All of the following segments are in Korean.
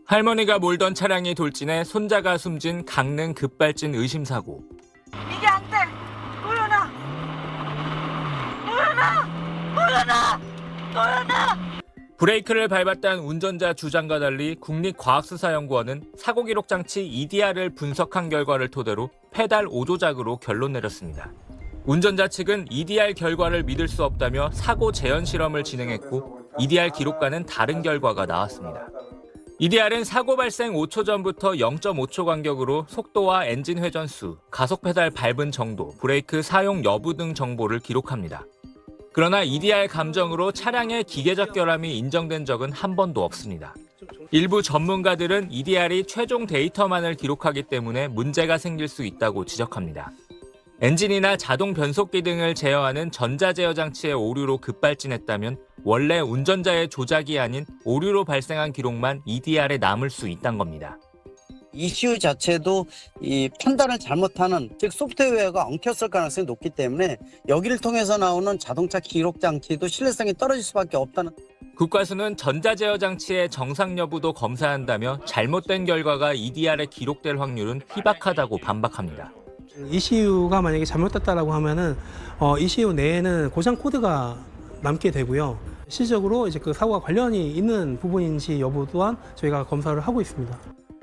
할머니가 몰던 차량이 돌진해 손자가 숨진 강릉 급발진 의심사고. 이게 안 돼! 도연아! 도연아! 도연아! 도연아! 브레이크를 밟았다는 운전자 주장과 달리 국립과학수사연구원은 사고 기록 장치 EDR을 분석한 결과를 토대로 페달 5조작으로 결론 내렸습니다. 운전자 측은 EDR 결과를 믿을 수 없다며 사고 재현 실험을 진행했고 EDR 기록과는 다른 결과가 나왔습니다. EDR은 사고 발생 5초 전부터 0.5초 간격으로 속도와 엔진 회전수, 가속 페달 밟은 정도, 브레이크 사용 여부 등 정보를 기록합니다. 그러나 EDR 감정으로 차량의 기계적 결함이 인정된 적은 한 번도 없습니다. 일부 전문가들은 EDR이 최종 데이터만을 기록하기 때문에 문제가 생길 수 있다고 지적합니다. 엔진이나 자동 변속기 등을 제어하는 전자제어 장치의 오류로 급발진했다면 원래 운전자의 조작이 아닌 오류로 발생한 기록만 EDR에 남을 수 있다는 겁니다. ECU 자체도 이 판단을 잘못하는, 즉 소프트웨어가 엉켰을 가능성이 높기 때문에 여기를 통해서 나오는 자동차 기록 장치도 신뢰성이 떨어질 수밖에 없다는. 국과수는 전자제어 장치의 정상 여부도 검사한다며 잘못된 결과가 EDR에 기록될 확률은 희박하다고 반박합니다. ECU가 만약에 잘못됐다라고 하면은 ECU 내에는 고장 코드가 남게 되고요. 실질적으로 이제 그 사고와 관련이 있는 부분인지 여부 또한 저희가 검사를 하고 있습니다.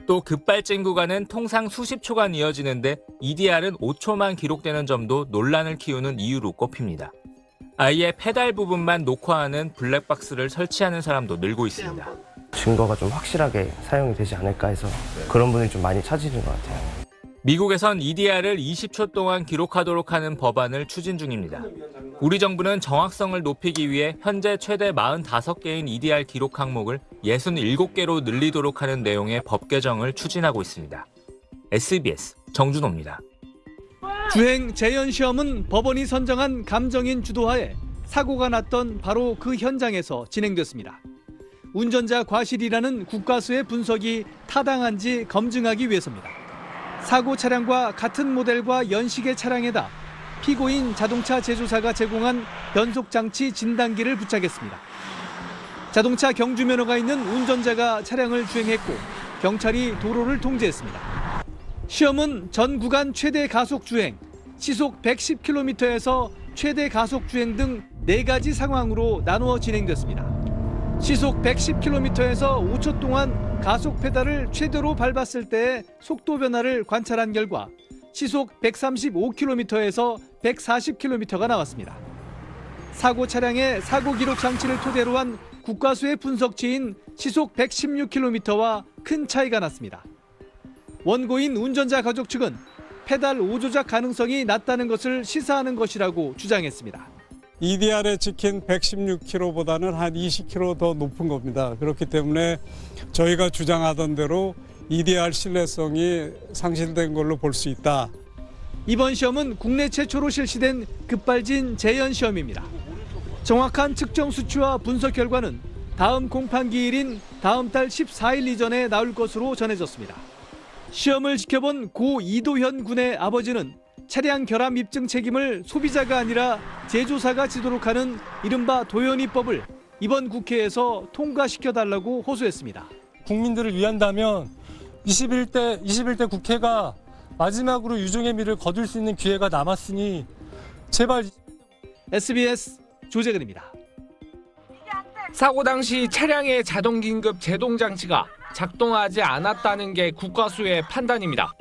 또 급발진 구간은 통상 수십 초간 이어지는데 EDR은 5초만 기록되는 점도 논란을 키우는 이유로 꼽힙니다. 아예 페달 부분만 녹화하는 블랙박스를 설치하는 사람도 늘고 있습니다. 증거가 좀 확실하게 사용이 되지 않을까 해서 그런 분이 좀 많이 찾으시는 것 같아요. 미국에선 EDR을 20초 동안 기록하도록 하는 법안을 추진 중입니다. 우리 정부는 정확성을 높이기 위해 현재 최대 45개인 EDR 기록 항목을 67개로 늘리도록 하는 내용의 법 개정을 추진하고 있습니다. SBS 정준호입니다. 주행 재현 시험은 법원이 선정한 감정인 주도하에 사고가 났던 바로 그 현장에서 진행됐습니다. 운전자 과실이라는 국과수의 분석이 타당한지 검증하기 위해서입니다. 사고 차량과 같은 모델과 연식의 차량에다 피고인 자동차 제조사가 제공한 변속장치 진단기를 부착했습니다. 자동차 경주면허가 있는 운전자가 차량을 주행했고 경찰이 도로를 통제했습니다. 시험은 전 구간 최대 가속 주행, 시속 110km에서 최대 가속 주행 등 4가지 상황으로 나누어 진행됐습니다. 시속 110km에서 5초 동안 가속 페달을 최대로 밟았을 때의 속도 변화를 관찰한 결과 시속 135km에서 140km가 나왔습니다. 사고 차량의 사고 기록 장치를 토대로 한 국과수의 분석치인 시속 116km와 큰 차이가 났습니다. 원고인 운전자 가족 측은 페달 5조작 가능성이 낮다는 것을 시사하는 것이라고 주장했습니다. EDR에 찍힌 116km보다는 한 20km 더 높은 겁니다. 그렇기 때문에 저희가 주장하던 대로 EDR 신뢰성이 상실된 걸로 볼 수 있다. 이번 시험은 국내 최초로 실시된 급발진 재현 시험입니다. 정확한 측정 수치와 분석 결과는 다음 공판기일인 다음 달 14일 이전에 나올 것으로 전해졌습니다. 시험을 지켜본 고 이도현 군의 아버지는 차량 결함 입증 책임을 소비자가 아니라 제조사가 지도록 하는 이른바 도연이법을 이번 국회에서 통과시켜달라고 호소했습니다. 국민들을 위한다면 21대 국회가 마지막으로 유종의 미를 거둘 수 있는 기회가 남았으니 제발. SBS 조재근입니다. 사고 당시 차량의 자동 긴급 제동 장치가 작동하지 않았다는 게 국과수의 판단입니다.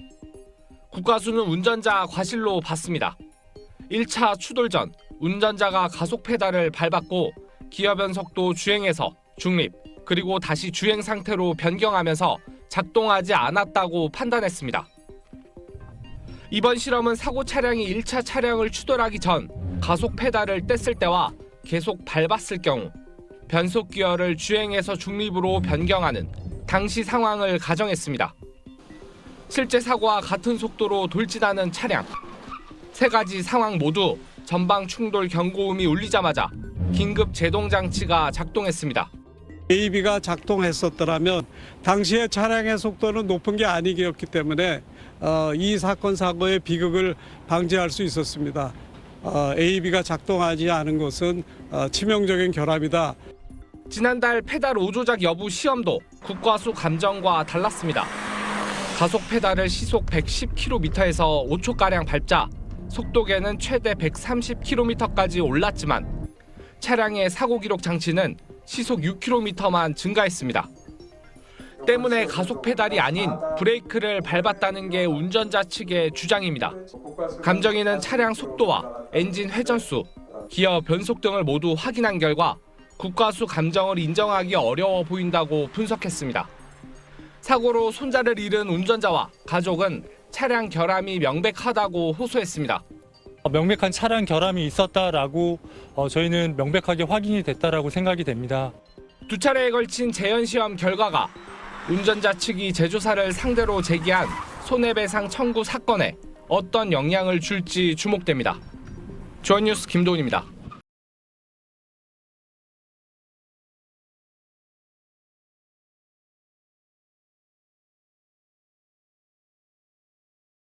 국과수는 운전자 과실로 봤습니다. 1차 추돌 전 운전자가 가속 페달을 밟았고 기어 변속도 주행에서 중립 그리고 다시 주행 상태로 변경하면서 작동하지 않았다고 판단했습니다. 이번 실험은 사고 차량이 1차 차량을 추돌하기 전 가속 페달을 뗐을 때와 계속 밟았을 경우 변속 기어를 주행에서 중립으로 변경하는 당시 상황을 가정했습니다. 실제 사고와 같은 속도로 돌진하는 차량. 3가지 상황 모두 전방 충돌 경고음이 울리자마자 긴급 제동 장치가 작동했습니다. AB가 작동했었더라면 당시에 차량의 속도는 높은 게 아니었기 때문에 이 사건 사고의 비극을 방지할 수 있었습니다. AB가 작동하지 않은 것은 치명적인 결함이다. 지난달 페달 5조작 여부 시험도 국과수 감정과 달랐습니다. 가속 페달을 시속 110km에서 5초가량 밟자 속도계는 최대 130km까지 올랐지만 차량의 사고 기록 장치는 시속 6km만 증가했습니다. 때문에 가속 페달이 아닌 브레이크를 밟았다는 게 운전자 측의 주장입니다. 감정인은 차량 속도와 엔진 회전수, 기어 변속 등을 모두 확인한 결과 국과수 감정을 인정하기 어려워 보인다고 분석했습니다. 사고로 손자를 잃은 운전자와 가족은 차량 결함이 명백하다고 호소했습니다. 명백한 차량 결함이 있었다라고 저희는 명백하게 확인이 됐다라고 생각이 됩니다. 두 차례에 걸친 재연시험 결과가 운전자 측이 제조사를 상대로 제기한 손해배상 청구 사건에 어떤 영향을 줄지 주목됩니다. 주원뉴스 김도훈입니다.